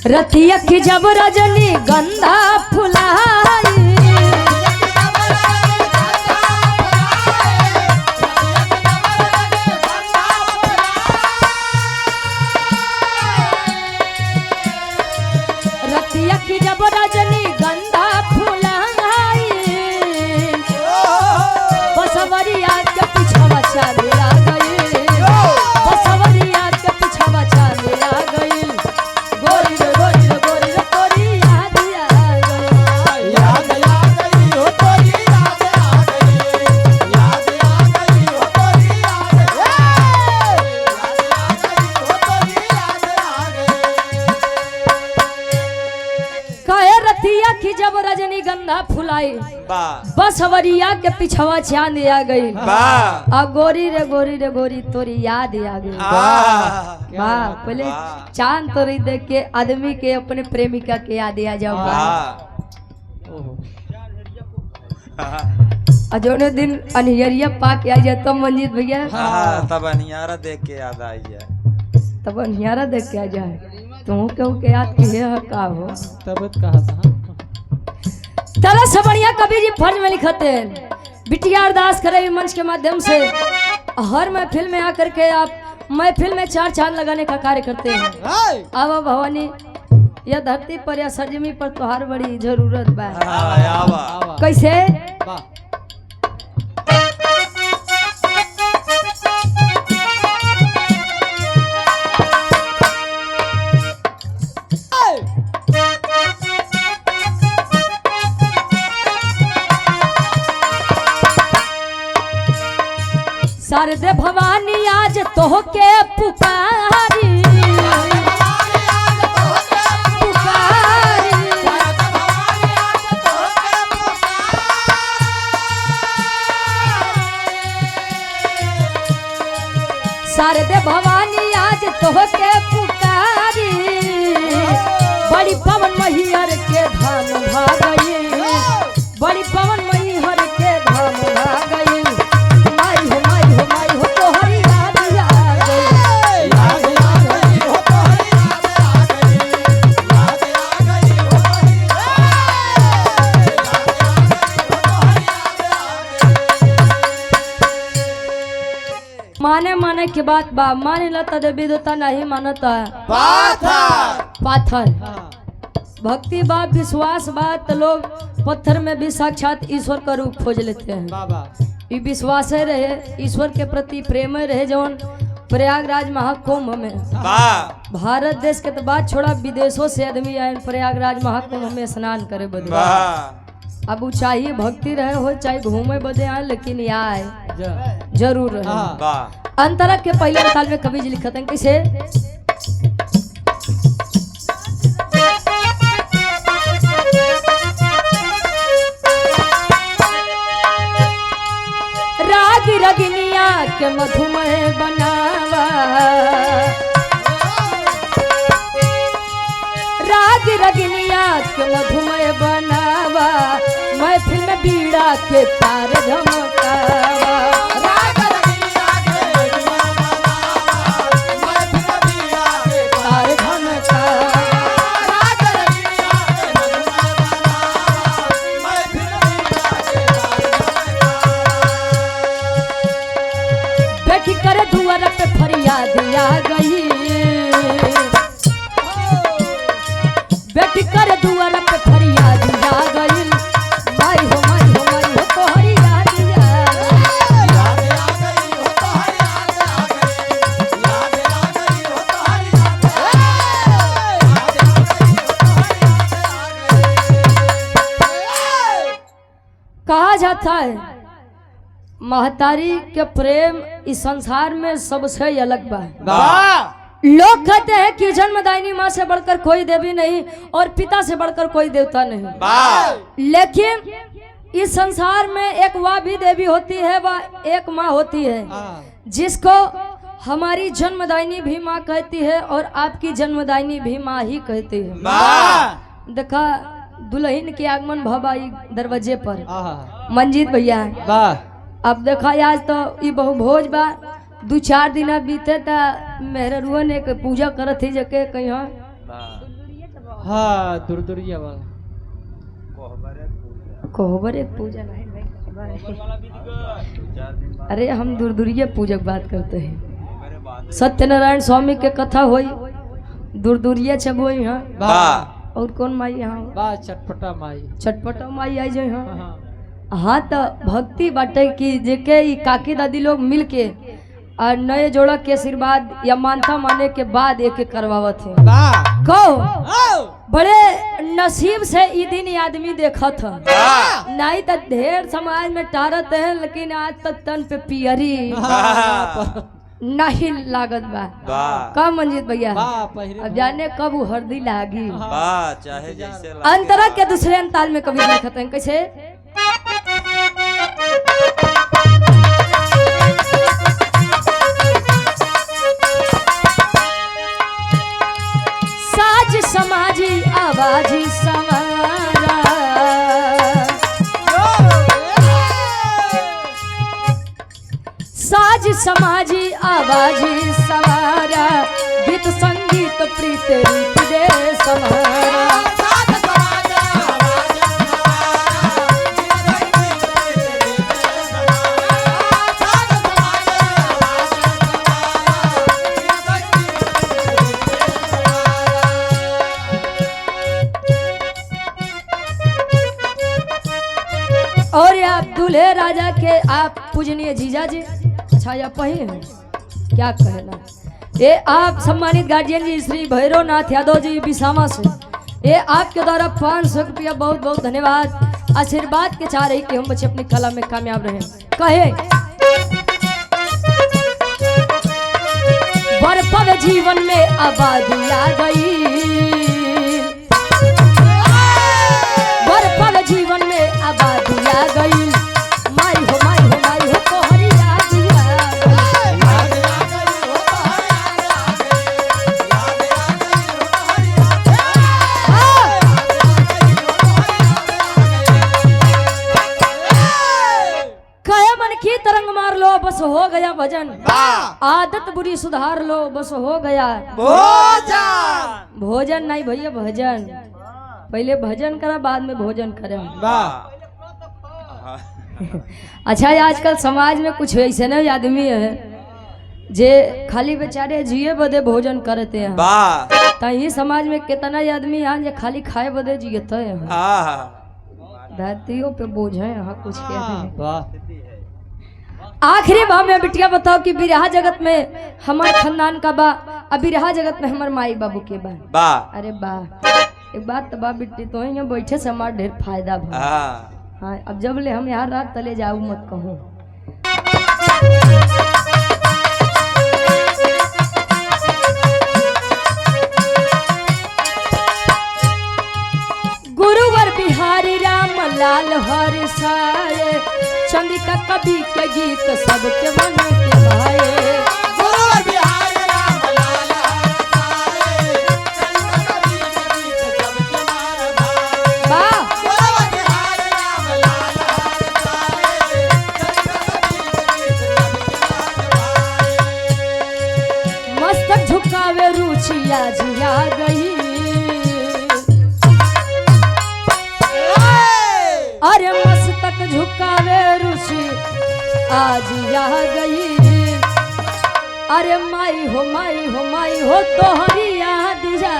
रतिया की जब रजनी गंधा फुलाई रतिया की जब रजनी गंधा फुलाई बसवरिया के पिछवा चांदिया गई बसवरिया के पिछवा चांदिया गई गोरी रे गोरी रे गोरी रे तोरी याद आ गई याद आ गई हो तोरी याद आ गई याद आ गई हो तोरी याद आ गई कहे रतिया की जब रजनी गंधा फुलाई बसवरिया के पिछवा चांद आ गई आ गोरी रे गोरी तोरी याद आ गई वाह पहले चांद तोरी देख के आदमी के अपने प्रेमिका के याद आ जाओ जोने दिन अनहरिया पा के आ जाए तब मंजीत भैया तब अनियारा देख के याद आई जाए तब अनहरा देख के आ जाए तुम क्यों के याद किए का हो तब कहा था तरह से बढ़िया कवि जी फर्ज में लिखते हैं बिटिया अरदास करे मंच के माध्यम से हर महफिल में आकर के आप महफिल में चार चांद लगाने का कार्य करते हैं। आवा भवानी यह धरती पर या सरजमी पर तोहार बड़ी जरूरत बा कैसे शारदे भवानी आज तोहके पुकारी शारदे भवानी आज तोहके पुकारी बड़ी पवन मैहर के धाम भागई बड़ी पवन मैहर के धाम भागई माने के बात बा माने लता देवी देवता नहीं मानता पाथर भक्ति बा विश्वास बा तो लोग पत्थर में भी साक्षात ईश्वर का रूप खोज लेते हैं। ये विश्वास है रहे ईश्वर के प्रति प्रेम रहे जौन प्रयागराज महाकुंभ में भारत देश के तो बात छोड़ा विदेशों से आदमी आए प्रयागराज महाकुंभ में स्नान करे बदे अब चाहिए भक्ति रहे हो चाहे घूमे बदे आए लेकिन आए जरूर रहे। अंतरा के पहले साल में कवि जी लिखते हैं कैसे राग रगनिया के मधुमेह बनावा राग रगनिया के मधुमेह बनावा महफिल में बीड़ा के तार झमकावा करे दुआर पे फरियाद आ गई बेटी करे दुआर पे फरियाद आ गई माई हो तोहरी याद कहा जाता है महतारी के प्रेम इस संसार में सबसे अलग बा। लोग कहते हैं कि जन्मदायिनी माँ से बढ़कर कोई देवी नहीं और पिता से बढ़कर कोई देवता नहीं, लेकिन इस संसार में एक वह भी देवी होती है वह एक माँ होती है जिसको हमारी जन्मदायिनी भी माँ कहती है और आपकी जन्मदायिनी भी माँ ही कहती है। देखा दुल्हन के आगमन भवाई दरवाजे पर मंजीत भैया अब देखा आज तो ये बहु भोज बा 2-4 दिन बीते ता मेहरुआ ने पूजा करत ही जके कहीं हाँ दूर-दूरिया वाला कोहबर एक पूजा नहीं भाई। अरे हम दूर दूरिया पूजक बात करते हैं। सत्यनारायण स्वामी के कथा हुई दूर दूरिया छबोई हाँ। बा और कौन माई यहाँ बा चटपटा माई चटपटा माई आई जाए हाँ। हाँ हाँ तो भक्ति बाटे की जेके ई काकी दादी लोग मिल के और नए जोड़ा के आशीर्वाद या मानता माने के बाद एक एक करवावत है। बा कहो बड़े नसीब से ई दिन ये आदमी देखा था नहीं तो ढेर समाज में टारत है लेकिन आज तक तन पे पियरी नहीं लागत बा का मंजीत भैया। बा पहिरे अब जाने कब वो हरदी लागी बा चाहे जैसे अंतरा के दूसरे अंताल में कभी नहीं खत्म कैसे साज समाजी आवाजी समारा साज समाजी आवाजी सवारा गीत संगीत प्रीत रीत दे समारा और ये आप दूल्हे राजा के आप पूजनीय जीजा जी अच्छा या पही हैं क्या कहना ये आप सम्मानित गार्जियन जी श्री भैरवनाथ यादव जी बिसामा से ये आपके द्वारा 500 रुपया बहुत बहुत धन्यवाद आशीर्वाद के चाह रही कि हम बच्चे अपनी कला में कामयाब रहे कहे बर्फव जीवन में आबादी आ गई बर्फव जीवन में आबादी आ गई माई हो तोहरी याद आ कहे मन की तरंग मार लो बस हो गया भजन आदत बुरी सुधार लो बस हो गया भोजन नहीं भैया भजन पहले भजन करा बाद में भोजन करा बा अच्छा आजकल समाज में कुछ ऐसे न आदमी है जे खाली बेचारे जिए बदे भोजन करते हैं बा तही समाज में कितना आदमी हैं जे खाली खाए बदे जियते हैं हाँ धरतियों पे बोझ है यहाँ कुछ के हैं। वाह आखिरी भाव में बिटिया बताओ कि बिरहा जगत में हमारे खानदान का बा अब बिरहा जगत में हमारे माई बाबू के बा बा अरे बा एक बात तो बा बिट्टी तो यहाँ बैठे से हमारा ढेर फायदा भा हाँ हाँ अब जब ले हम यार रात तले जाऊ मत कहूँ गुरुवर बिहारी राम लाल हर साए चंद्रिका कवि के गीत सबके मन के भाए मस्तक झुकावे रुचिया जिया गई अरे मस्तक झुकावे रुचि आज आ गई अरे माई हो तोहरी याद जा